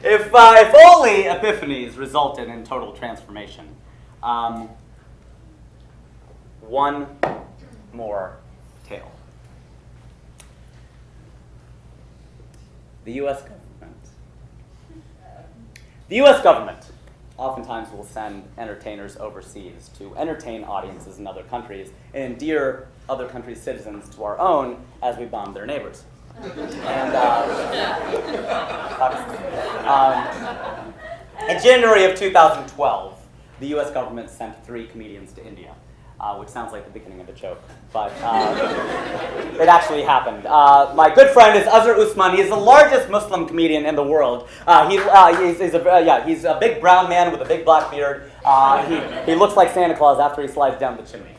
If only epiphanies resulted in total transformation. One more tale. The U.S. government. The U.S. government oftentimes will send entertainers overseas to entertain audiences in other countries and endear other countries' citizens to our own as we bomb their neighbors. And in January of 2012, the U.S. government sent 3 comedians to India, which sounds like the beginning of a joke, but it actually happened. My good friend is Azhar Usman. He is the largest Muslim comedian in the world. He's a big brown man with a big black beard. He looks like Santa Claus after he slides down the chimney.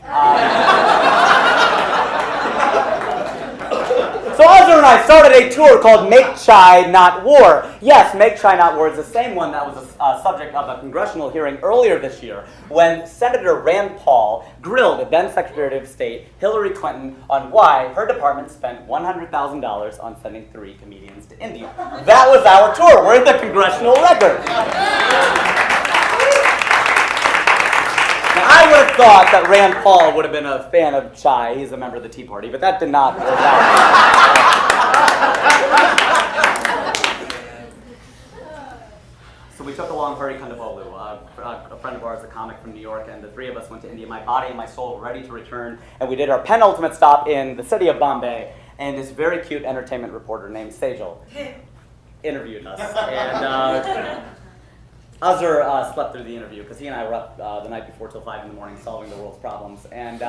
So Azhar and I started a tour called Make Chai Not War. Yes, Make Chai Not War is the same one that was a subject of a congressional hearing earlier this year when Senator Rand Paul grilled then Secretary of State Hillary Clinton on why her department spent $100,000 on sending 3 comedians to India. That was our tour. We're in the congressional record. Now, I would have thought that Rand Paul would have been a fan of chai. He's a member of the Tea Party, but that did not work out. So we took along Hari Kondabolu, a friend of ours, a comic from New York, and the 3 of us went to India. My body and my soul were ready to return, and we did our penultimate stop in the city of Bombay, and this very cute entertainment reporter named Sejal interviewed us. And Azhar slept through the interview because he and I were up the night before till 5 in the morning solving the world's problems. And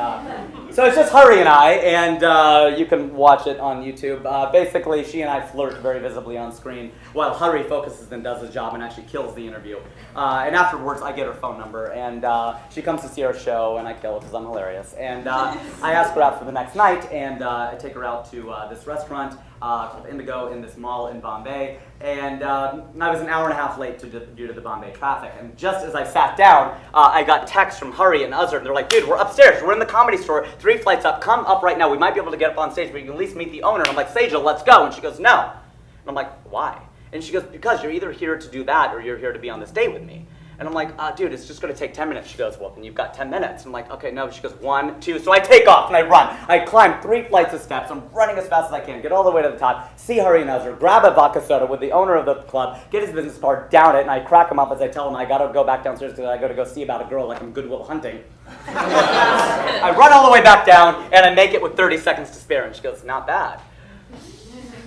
so it's just Hari and I, and you can watch it on YouTube. Basically, she and I flirt very visibly on screen while Hari focuses and does his job and actually kills the interview. And afterwards, I get her phone number, and she comes to see our show, and I kill it because I'm hilarious. And I ask her out for the next night, and I take her out to this restaurant called Indigo in this mall in Bombay. And I was an hour and a half late due to the Bombay traffic. And just as I sat down, I got texts from Hari and Azhar, and they're like, dude, we're upstairs. We're in the Comedy Store, 3 flights up. Come up right now. We might be able to get up on stage, but you can at least meet the owner. And I'm like, Sejal, let's go. And she goes, no. And I'm like, why? And she goes, because you're either here to do that or you're here to be on this date with me. And I'm like, dude, it's just going to take 10 minutes. She goes, well, then you've got 10 minutes. I'm like, okay, no. She goes, 1, 2. So I take off and I run. I climb 3 flights of steps. I'm running as fast as I can, get all the way to the top, see Hari and Azhar, grab a vodka soda with the owner of the club, get his business card, down it, and I crack him up as I tell him I got to go back downstairs because I got to go see about a girl like I'm Goodwill Hunting. I run all the way back down, and I make it with 30 seconds to spare. And she goes, not bad.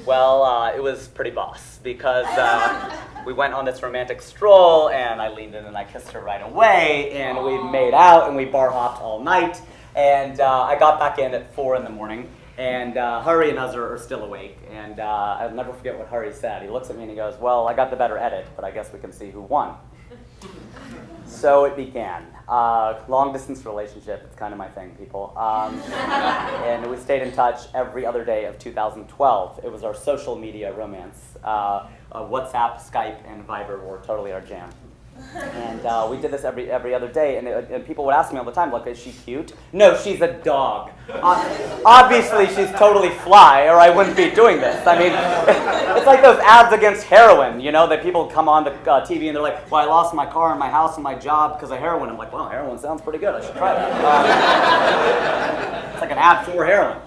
Well, it was pretty boss because we went on this romantic stroll, and I leaned in and I kissed her right away, and we made out, and we bar hopped all night, and I got back in at 4 in the morning, and Hari and Azhar are still awake, and I'll never forget what Hari said. He looks at me and he goes, well, I got the better edit, but I guess we can see who won. So it began. Long-distance relationship, it's kind of my thing, people. And we stayed in touch every other day of 2012. It was our social media romance. WhatsApp, Skype, and Viber were totally our jam. And we did this every other day, and people would ask me all the time, like, is she cute? No, she's a dog. Obviously, she's totally fly, or I wouldn't be doing this. I mean, it's like those ads against heroin, you know, that people come on the TV and they're like, well, I lost my car and my house and my job because of heroin. I'm like, well, heroin sounds pretty good. I should try that. It's like an ad for heroin.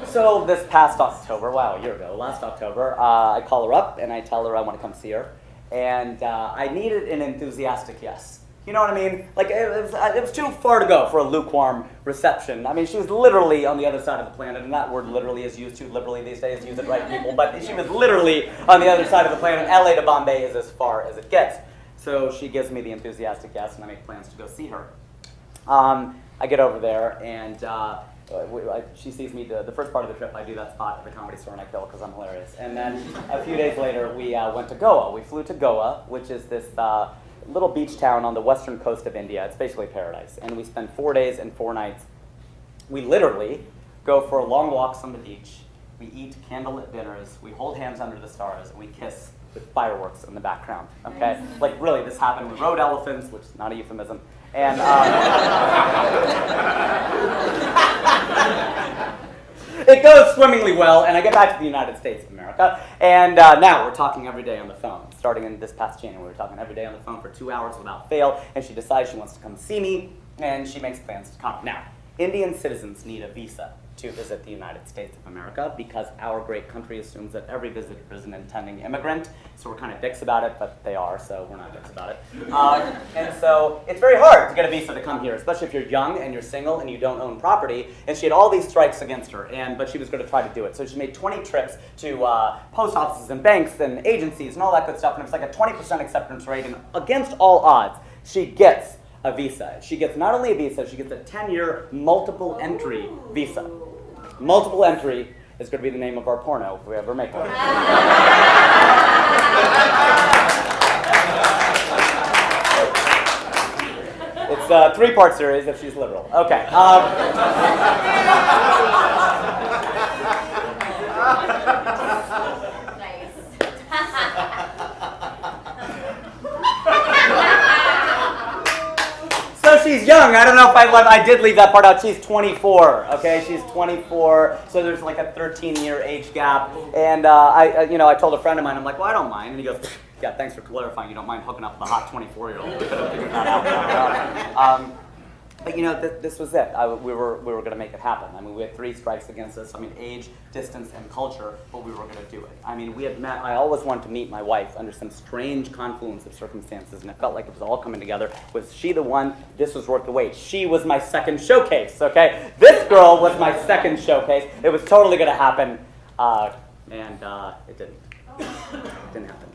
So this past October, wow, a year ago, last October, I call her up and I tell her I want to come see her. And I needed an enthusiastic yes. You know what I mean? Like, it was too far to go for a lukewarm reception. I mean, she was literally on the other side of the planet, and that word literally is used too liberally these days. Use it right, people. But she was literally on the other side of the planet. LA to Bombay is as far as it gets. So she gives me the enthusiastic yes, and I make plans to go see her. I get over there, and she sees me the first part of the trip. I do that spot at the Comedy Store and I kill because I'm hilarious. And then a few days later, we went to Goa. We flew to Goa, which is this little beach town on the western coast of India. It's basically paradise. And we spend 4 days and 4 nights. We literally go for long walks on the beach. We eat candlelit dinners. We hold hands under the stars, and we kiss with fireworks in the background. Okay, like really, this happened. We rode elephants, which is not a euphemism. And it goes swimmingly well, and I get back to the United States of America, and now we're talking every day on the phone. Starting in this past January, we were talking every day on the phone for 2 hours without fail, and she decides she wants to come see me, and she makes plans to come. Now, Indian citizens need a visa to visit the United States of America because our great country assumes that every visitor is an intending immigrant. So we're kind of dicks about it, but they are, so we're not dicks about it. And so it's very hard to get a visa to come here, especially if you're young and you're single and you don't own property. And she had all these strikes against her, but she was going to try to do it. So she made 20 trips to post offices and banks and agencies and all that good stuff, and it was like a 20% acceptance rate, and against all odds, she gets a visa. She gets not only a visa, she gets a 10-year multiple entry visa. Multiple entry is going to be the name of our porno if we ever make one. It's a 3-part series if she's liberal. Okay. So she's young. I don't know if I did leave that part out. She's 24. Okay, she's 24. So there's like a 13-year age gap. And I told a friend of mine, I'm like, well, I don't mind. And he goes, yeah, thanks for clarifying. You don't mind hooking up with a hot 24-year-old. We could have figured that out. But this was it. We were going to make it happen. I mean, we had 3 strikes against us. I mean, age, distance, and culture, but we were going to do it. I mean, we had met. I always wanted to meet my wife under some strange confluence of circumstances, and it felt like it was all coming together. Was she the one? This was worth the wait. She was my second showcase. Okay, this girl was my second showcase. It was totally going to happen, and it didn't. It didn't happen.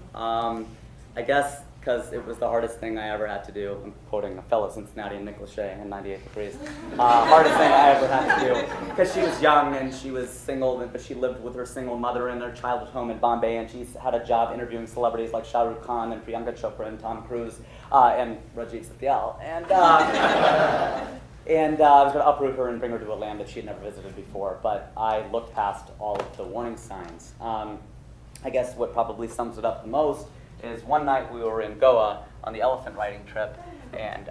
I guess. Because it was the hardest thing I ever had to do. I'm quoting a fellow Cincinnati and Nick Lachey in 98 Degrees. Hardest thing I ever had to do. Because she was young and she was single, but she lived with her single mother in their childhood home in Bombay, and she's had a job interviewing celebrities like Shah Rukh Khan and Priyanka Chopra and Tom Cruise and Rajiv Satyal. And I was going to uproot her and bring her to a land that she had never visited before, but I looked past all of the warning signs. I guess what probably sums it up the most is one night we were in Goa on the elephant riding trip, and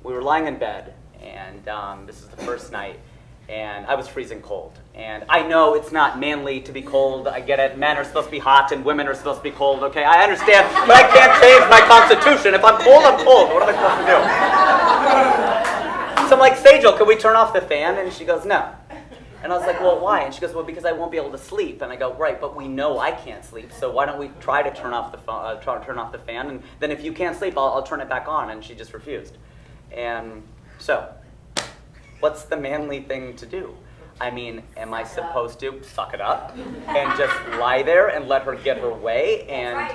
we were lying in bed, and this is the first night, and I was freezing cold. And I know it's not manly to be cold, I get it, men are supposed to be hot and women are supposed to be cold, okay, I understand, but I can't change my constitution. If I'm cold, I'm cold. What am I supposed to do? So I'm like, Sejal, can we turn off the fan? And she goes, no. And I was like, well, why? And she goes, well, because I won't be able to sleep. And I go, right, but we know I can't sleep, so why don't we try to turn off the turn off the fan, and then if you can't sleep, I'll turn it back on. And she just refused. And so, what's the manly thing to do? I mean, am I supposed to suck it up and just lie there and let her get her way and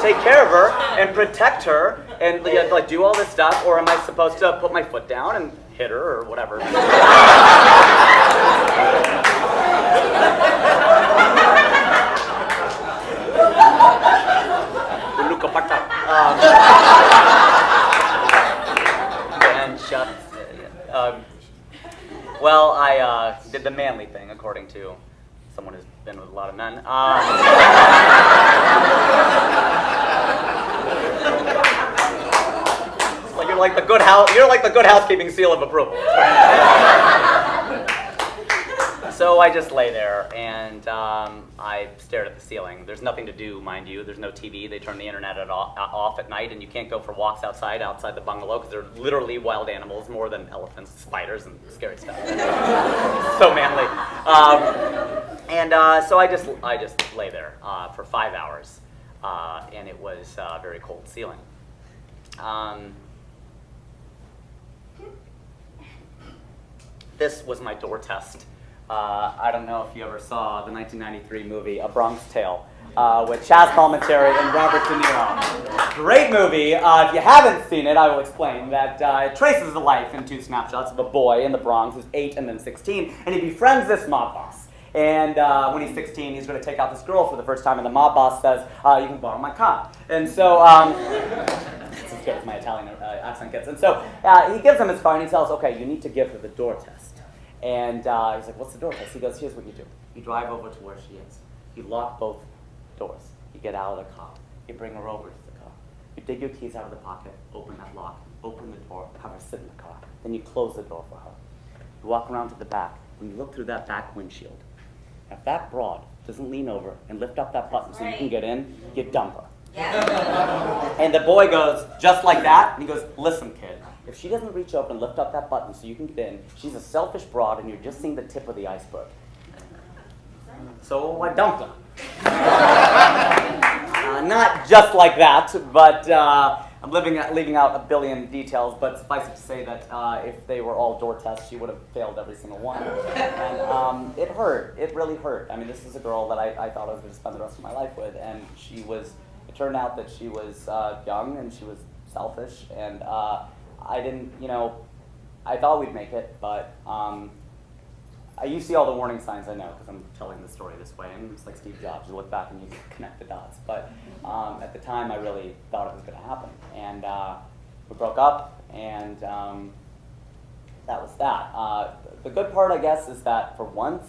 take care of her and protect her and like do all this stuff, or am I supposed to put my foot down and hit her or whatever? Well, I did the manly thing, according to someone who's been with a lot of men. Like you're like the good housekeeping seal of approval. So I just lay there and I stared at the ceiling. There's nothing to do, mind you. There's no TV. They turn the internet off at night, and you can't go for walks outside the bungalow because they're literally wild animals, more than elephants, spiders, and scary stuff. So manly. So I just lay there for 5 hours, and it was a very cold ceiling. This was my door test. I don't know if you ever saw the 1993 movie A Bronx Tale with Chaz Palminteri and Robert De Niro. Great movie. If you haven't seen it, I will explain that it traces the life in 2 snapshots of a boy in the Bronx who's 8 and then 16, and he befriends this mob boss. And when he's 16, he's going to take out this girl for the first time, and the mob boss says, you can borrow my car. And so, it's as good as my Italian accent gets. And so he gives him his car, and he tells, okay, you need to give her the door test. And he's like, what's the door test? He goes, here's what you do. You drive over to where she is. You lock both doors. You get out of the car. You bring her over to the car. You dig your keys out of the pocket, open that lock, open the door, have her sit in the car. Then you close the door for her. You walk around to the back. when you look through that back windshield, if that broad doesn't lean over and lift up that button so you can get in, you dump her. Yeah. And the boy goes, just like that, and he goes, listen, kid, if she doesn't reach up and lift up that button so you can get in, she's a selfish broad and you're just seeing the tip of the iceberg. So I dumped her. Not just like that, but I'm leaving out a billion details, but suffice it to say that if they were all door tests, she would have failed every single one. And it hurt. It really hurt. I mean, this is a girl that I thought I was going to spend the rest of my life with, and it turned out that she was young and she was selfish, and I didn't, I thought we'd make it, but you see all the warning signs, I know, because I'm telling the story this way, and it's like Steve Jobs, you look back and you connect the dots. But at the time, I really thought it was going to happen. And we broke up, and that was that. The good part, I guess, is that for once,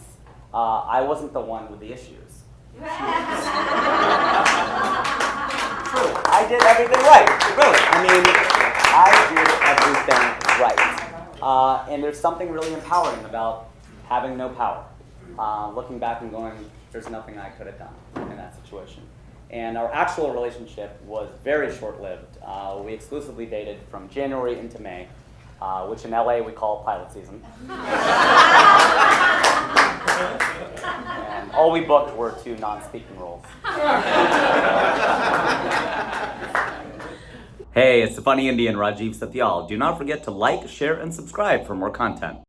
I wasn't the one with the issues. True, I did everything right, really. I mean, I did everything right. And there's something really empowering about having no power. Looking back and going, there's nothing I could have done in that situation. And our actual relationship was very short-lived. We exclusively dated from January into May, which in LA we call pilot season. And all we booked were 2 non-speaking roles. Hey, it's the funny Indian Rajiv Satyal. Do not forget to like, share, and subscribe for more content.